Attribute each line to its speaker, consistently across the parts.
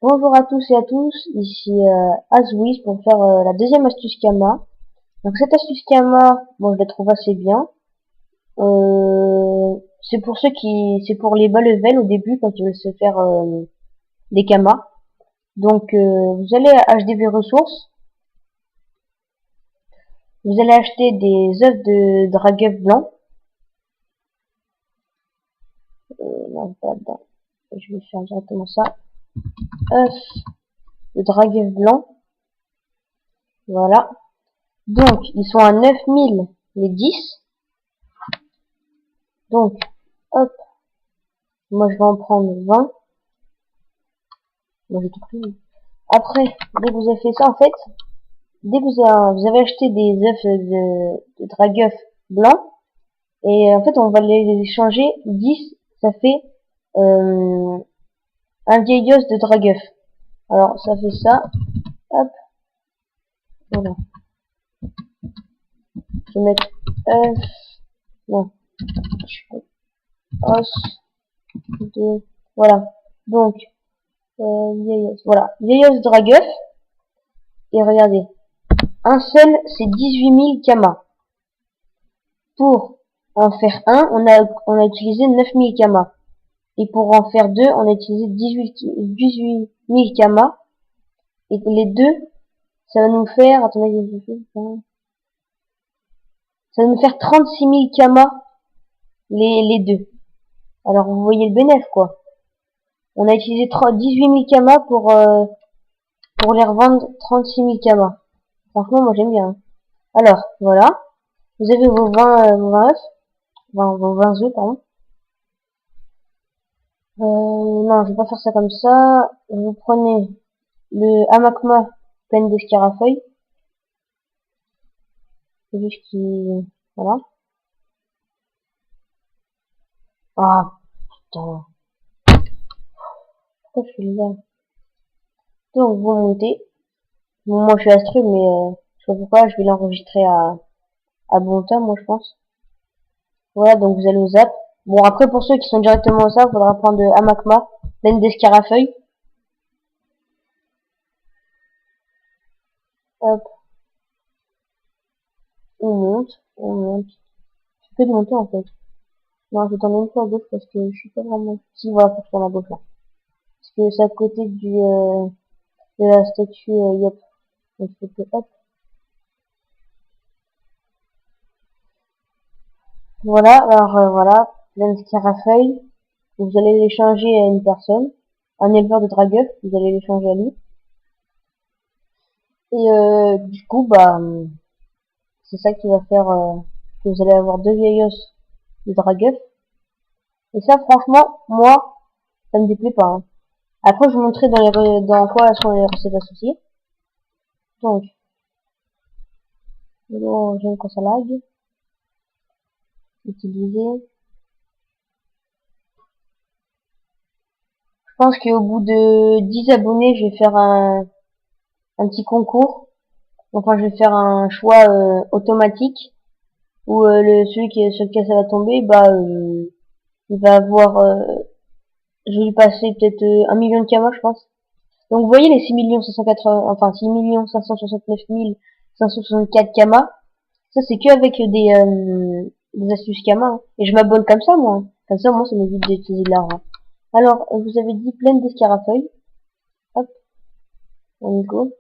Speaker 1: Bonjour à tous et à tous, ici Azwiz pour faire la deuxième astuce Kama. Donc cette astuce Kama, bon je la trouve assez bien. C'est pour c'est pour les bas level au début quand ils veulent se faire des Kamas. Donc vous allez acheter des ressources, vous allez acheter des œufs de dragueuf blanc. Non, pas dedans. Je vais faire directement ça. Œufs de dragueuf blanc, voilà. Donc ils sont à 9000 les 10. Donc hop. Moi, je vais en prendre 20. Moi, j'ai tout pris. Après, dès que vous avez fait ça, en fait, dès que vous avez acheté des œufs de dragueuf blanc, et en fait, on va les échanger. 10, ça fait un vieil œuf de dragueuf. Alors, ça fait ça. Hop, voilà. Je vais mettre œuf, non, os, de, voilà. Donc, vieil œuf, voilà. Vieil œuf de dragueuf. Et regardez. Un seul, c'est 18 000 kamas. Pour en faire un, on a utilisé 9000 kamas. Et pour en faire deux, on a utilisé 18 000 kamas. Et les deux, ça va nous faire, attendez, ça va nous faire 36 000 kamas, les deux. Alors, vous voyez le bénéf, quoi. On a utilisé 18 000 kamas pour les revendre 36 000 kamas. Franchement, moi, j'aime bien. Alors, voilà. Vous avez vos 20 œufs. Vos 20 œufs, pardon. Non, je vais pas faire ça comme ça. Vous prenez le hamakma plein d'escarafeuilles. C'est juste qui... Voilà. Ah, putain. Pourquoi je suis là? Donc, vous montez. Bon, moi, je suis astreux, mais je sais pas pourquoi, je vais l'enregistrer à bon temps, moi, je pense. Voilà, donc vous allez au zap. Bon, après, pour ceux qui sont directement au zap, il faudra prendre le hamakma plein d'escarafeuilles. Hop, on monte. Je peux monter, en fait. Non, je vais tourner une fois à gauche parce que je suis pas vraiment... Si, voilà, faut que je tourne à gauche, là. Parce que c'est à côté de la statue Yop. Donc, faut que, hop. Voilà, alors voilà, plein de scarafeuilles. Vous allez l'échanger à une personne, un éleveur de dragueuf, vous allez l'échanger à lui. Et du coup, bah, c'est ça qui va faire que vous allez avoir deux vieilles os de dragueuf. Et ça, franchement, moi, ça me déplaît pas. Hein. Après, je vous montrerai dans quoi sont les recettes associées. Donc, j'aime quand ça lag. Utiliser. Je pense qu'au bout de 10 abonnés, je vais faire un petit concours. Enfin, je vais faire un choix automatique où celui sur lequel ça va tomber, bah, il va avoir, je vais lui passer peut-être 1 million de kamas, je pense. Donc, vous voyez les 6 569 564 kamas, ça c'est que avec des astuces kamas. Hein. Et je m'abonne comme ça, moi. Hein. Comme ça, moi, ça m'évite d'utiliser de l'argent. Alors, vous avez dit pleine d'escarafeuilles. Hop, on y go.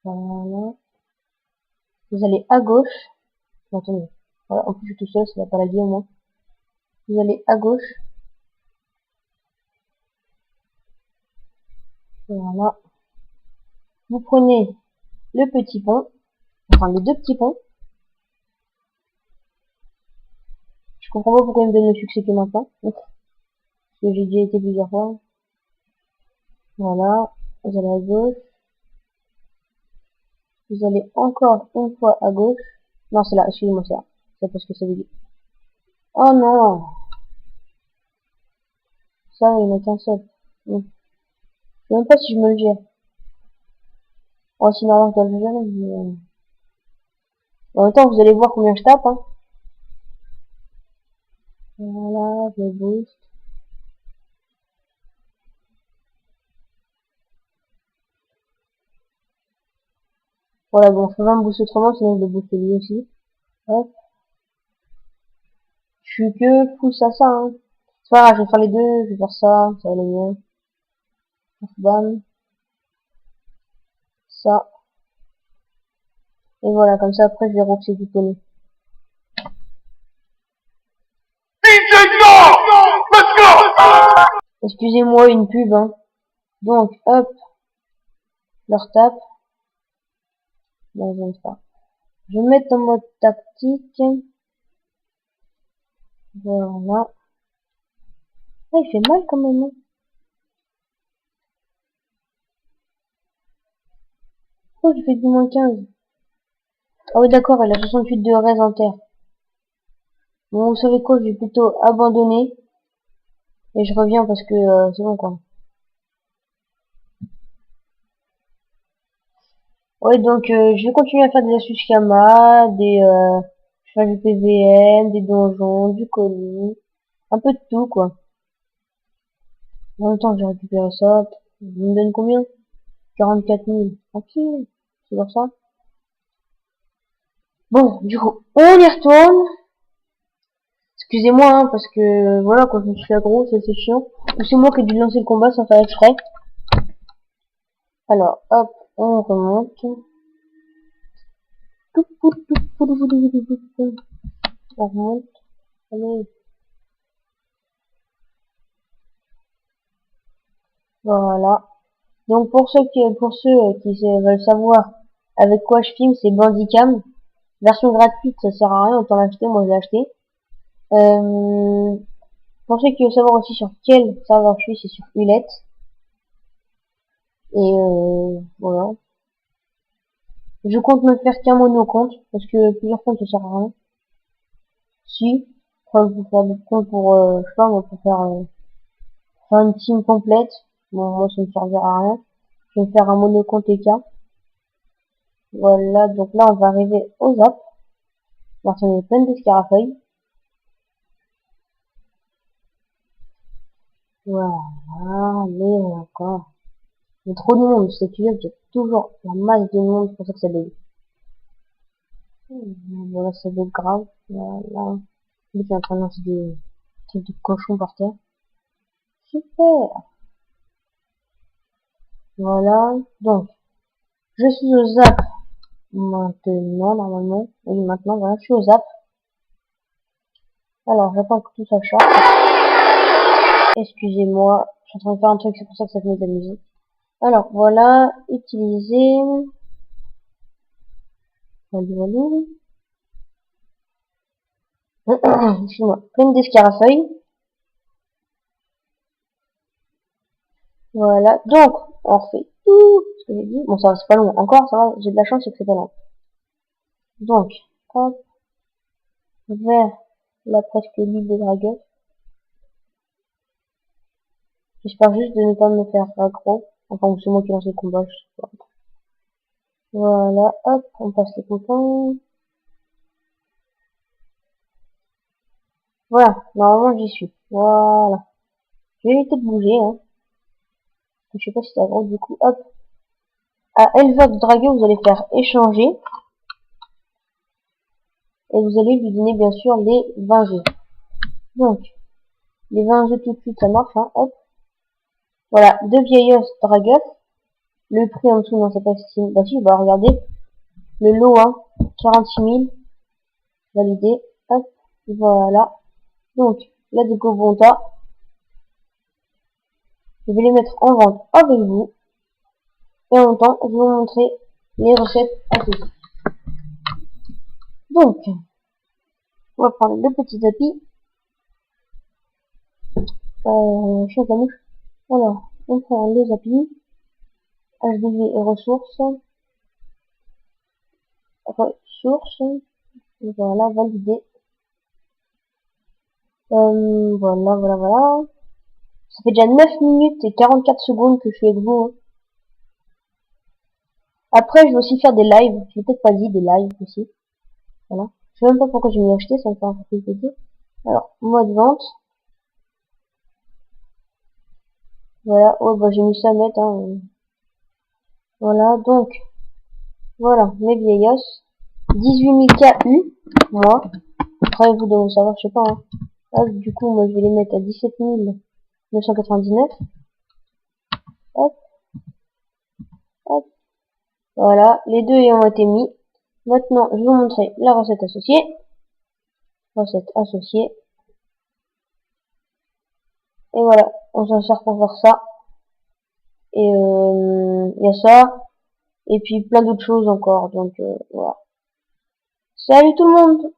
Speaker 1: Voilà. Vous allez à gauche. Attendez. Voilà, en plus, je suis tout seul, ça va pas laguer au moins. Vous allez à gauche. Voilà. Vous prenez le petit pont. Enfin, les deux petits ponts. Je comprends pas pourquoi il me donne le succès que maintenant. Parce que j'ai déjà été plusieurs fois. Voilà. Vous allez à gauche. Vous allez encore une fois à gauche. Non, c'est là. Excusez-moi, c'est là. C'est parce que ça veut dire. Oh non! Ça, il n'y en a qu'un seul. Je sais même pas si je me le gère. Oh, sinon, je dois le gérer, mais... En même temps, vous allez voir combien je tape, hein. Voilà, je boost. Voilà, bon, je peux pas me booster autrement, sinon je le booste lui aussi. Hop. Je suis que full ça, hein. C'est pas grave, je vais faire les deux, je vais faire ça va aller mieux. Bam, ça. Et voilà, comme ça après je vais roxer du poney. Excusez-moi, une pub, hein. Donc, hop, leur tape. Non, je ne sais pas. Je vais mettre en mode tactique. Voilà. Ah, il fait mal quand même, hein. Oh, j'ai fait du moins 15. Ah oui, d'accord, il a 68 de raise en terre. Bon, vous savez quoi, je vais plutôt abandonner. Et je reviens parce que c'est bon, quoi. Ouais, donc je vais continuer à faire des astuces Kama, je fais du PVM, des donjons, du colis, un peu de tout, quoi. En même temps, j'ai récupéré ça. Il me donne combien? 44 000. Tranquille. C'est pour ça. Bon, du coup, on y retourne. Excusez-moi, hein, parce que, voilà, quand je me suis aggro, c'est chiant. Ou c'est moi qui ai dû lancer le combat sans faire exprès. Alors, hop, on remonte. On remonte. Allez. Voilà. Donc, pour ceux qui veulent savoir avec quoi je filme, c'est Bandicam. Version gratuite, ça sert à rien, autant l'acheter, moi je l'ai acheté. Pour ceux qui veulent savoir aussi sur quel serveur je suis, c'est sur Hulette. Et voilà. Je compte me faire qu'un mono-compte, parce que plusieurs comptes ça sert à rien. Si, après je peux faire des comptes pour, je sais pas, moi, pour faire une team complète. Bon, moi ça me servira à rien. Je vais me faire un mono-compte EK. Voilà, donc là on va arriver au zap. Alors on est plein de scarafeuilles. Voilà, mais encore. Il y a trop de monde, c'est qu'il y a toujours la masse de monde, c'est pour ça que ça bug. Voilà, ça bug grave. Voilà. Il est en train de lancer des trucs de cochon par terre. Super. Voilà. Donc, je suis au zap maintenant, normalement. Oui, maintenant, voilà, je suis au zap. Alors, j'attends que tout ça charge. Excusez-moi, je suis en train de faire un truc, c'est pour ça que ça met de la musique. Alors, voilà, utiliser. Voilà. Excuse-moi, pleine d'escarafeuilles. Voilà, donc, on refait tout ce que j'ai dit. Bon, ça va, c'est pas long. Encore, ça va, j'ai de la chance, c'est que c'est pas long. Donc, hop, vers la presque libre de dragueur. J'espère juste de ne pas me faire aggro. Enfin, c'est moi qui lance le combat, je sais pas. Voilà, hop, on passe les copains. Voilà, normalement j'y suis. Voilà. Je vais éviter de bouger, hein. Je sais pas si c'est aggro, du coup, hop. À éleveur de dragueur, vous allez faire échanger. Et vous allez lui donner, bien sûr, les 20 G. Donc, les 20 G tout de suite, ça marche, hein, hop. Voilà, deux vieilles dragueurs. Le prix en dessous, non, c'est pas si, bah si, bah regardez. Le lot, hein, 46 000. Validé. Hop, voilà. Donc, là, du coup, bon tas. Je vais les mettre en vente avec vous. Et en même temps, je vais vous montrer les recettes à tous. Donc, on va prendre le petit tapis. Chose à mouche. Alors, on prend le tapis. HDV et ressources. Ressources. Voilà, validé. Voilà. Ça fait déjà 9 minutes et 44 secondes que je suis avec vous, hein. Après, je vais aussi faire des lives. Je l'ai peut-être pas dit, des lives aussi. Voilà. Je sais même pas pourquoi j'ai mis acheter, ça me fait un peu plaisir. Alors, mode vente. Voilà. Oh, bah, j'ai mis ça net, hein. Voilà. Donc, Voilà, mes vieilles os. 18 000 KU, moi. Après, vous devez savoir, je sais pas, hein. Hop, du coup, moi, je vais les mettre à 17 999. Hop, hop. Voilà, les deux ayant été mis. Maintenant, je vais vous montrer la recette associée. Recette associée. Et voilà, on s'en sert pour faire ça. Et il y a ça. Et puis plein d'autres choses encore. Donc voilà. Salut tout le monde!